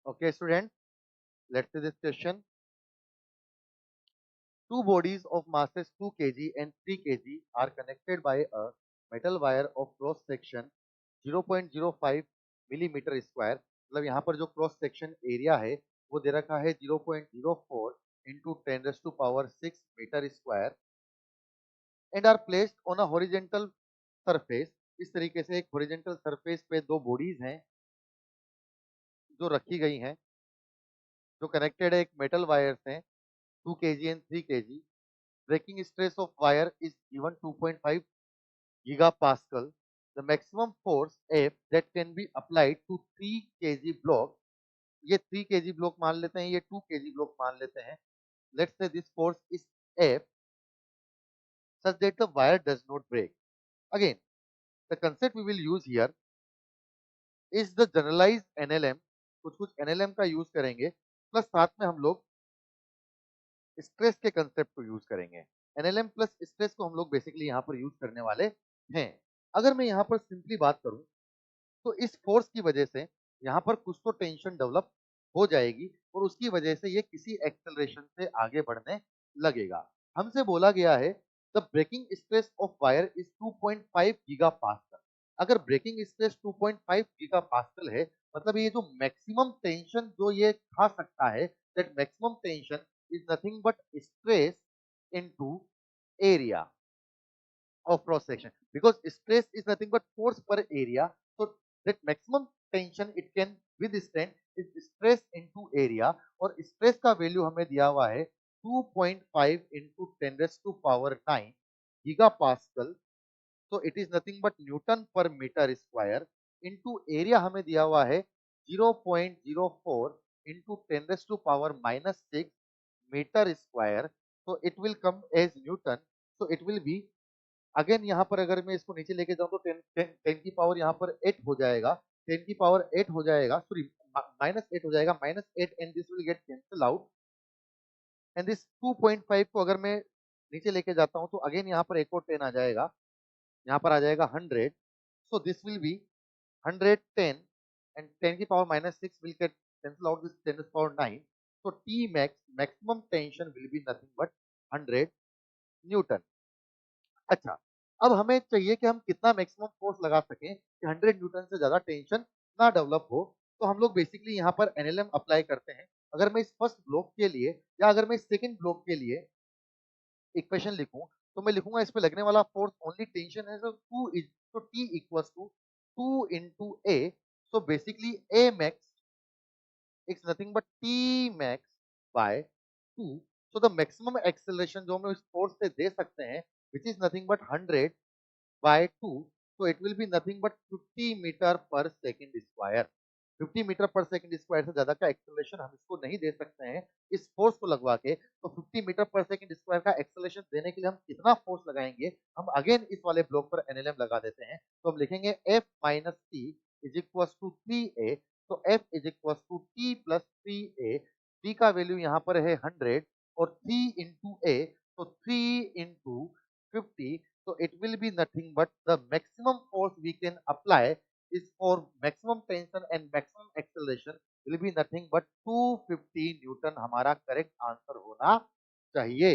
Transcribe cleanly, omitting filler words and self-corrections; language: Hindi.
Okay, students, let's see this question. Two bodies of masses 2 kg and 3 kg are connected by a metal wire of cross section 0.05 millimetre square. मतलब यहाँ पर जो क्रॉस सेक्शन एरिया है वो दे रखा है 0.04 into 10⁻⁶ metre square and are placed on a horizontal surface. इस तरीके से एक हॉरिजेंटल सरफेस पे दो बॉडीज हैं जो रखी गई हैं, जो कनेक्टेड है एक मेटल वायर से 2 kg and 3 kg। Breaking stress of wire is given 2.5 gigapascal. The maximum force F that can be applied to 3 kg block, ये 3 kg block मान लेते हैं, ये 2 kg block मान लेते हैं। Let's say this force is F such that the wire does not break. Again, the concept we will use here is the generalized NLM। कुछ NLM का यूज करेंगे प्लस साथ में हम लोग स्ट्रेस के कंसेप्ट को यूज करेंगे। एनएलएम प्लस स्ट्रेस को हम लोग बेसिकली यहाँ पर यूज करने वाले हैं। अगर मैं यहाँ पर सिंपली बात करूं तो इस फोर्स की वजह से यहाँ पर कुछ तो टेंशन डेवलप हो जाएगी और उसकी वजह से ये किसी एक्सेलरेशन से आगे बढ़ने लगेगा। हमसे बोला गया है the breaking stress of wire is 2.5 gigapascal. अगर ब्रेकिंग स्ट्रेस 2.5 गीगापास्कल है मतलब ये जो मैक्सिमम टेंशन जो ये खा सकता है, that maximum tension is nothing but stress into area of cross section, because stress is nothing but force per area. So that maximum tension it can withstand is stress into area, और stress का वैल्यू हमें दिया हुआ है 2.5 into 10⁻⁹ गीगापास्कल। तो it is nothing but newton per metre square into area हमें दिया हुआ है 0.04 इंटू 10⁻⁻⁶ मीटर स्क्वायर। तो it will come as newton. So it will be, again यहाँ पर अगर मैं इसको नीचे लेके जाऊं तो 10 की पावर यहाँ पर 8 हो जाएगा, 10 की पावर 8 हो जाएगा, सॉरी -8 हो जाएगा, -8 and this will get cancel out and this 2.5 को अगर मैं नीचे लेके जाता हूँ तो अगेन यहाँ पर एक और 10 आ जाएगा, यहाँ पर आ जाएगा 100। So this will be 110 and 10 की power -6 will get cancel out this 10 to the power 9. So T max maximum tension will be nothing but 100 Newton. अच्छा, अब हमें चाहिए कि हम कितना मैक्सिमम फोर्स लगा सकें कि 100 न्यूटन से ज्यादा टेंशन ना डेवलप हो। तो हम लोग बेसिकली यहाँ पर एनएलएम अप्लाई करते हैं। अगर मैं इस फर्स्ट ब्लॉक के लिए या अगर मैं इस सेकंड ब्लॉक के लिए इक्वेशन लिखूं तो मैं लिखूंगा इस पे लगने वाला फोर्स ओनली टेंशन है, तो 2 इज तो T equals to 2 into A। So basically A max is nothing but T max by 2। So the maximum acceleration जो हम इस फोर्स से दे सकते हैं which is nothing but 100 by 2। so it will be nothing but 50 metre per second square. 50 metre per second square से ज्यादा का एक्सेलरेशन हम इसको नहीं दे सकते हैं इस फोर्स को लगवा के। तो 50 मीटर पर सेकंड स्क्वायर का एक्सेलरेशन देने के लिए हम कितना फोर्स लगाएंगे, हम अगेन इस वाले ब्लॉक पर एनएलएम लगा देते हैं। तो हम लिखेंगे F minus T is equal to 3A। तो F is equal to T plus 3A। T का वैल्यू यहाँ पर है 100 और 3 इंटू A, तो 3 into 50। So it will be nothing but the maximum force we can apply is for maximum tension and maximum acceleration will be nothing but 250 Newton हमारा करेक्ट आंसर होना चाहिए।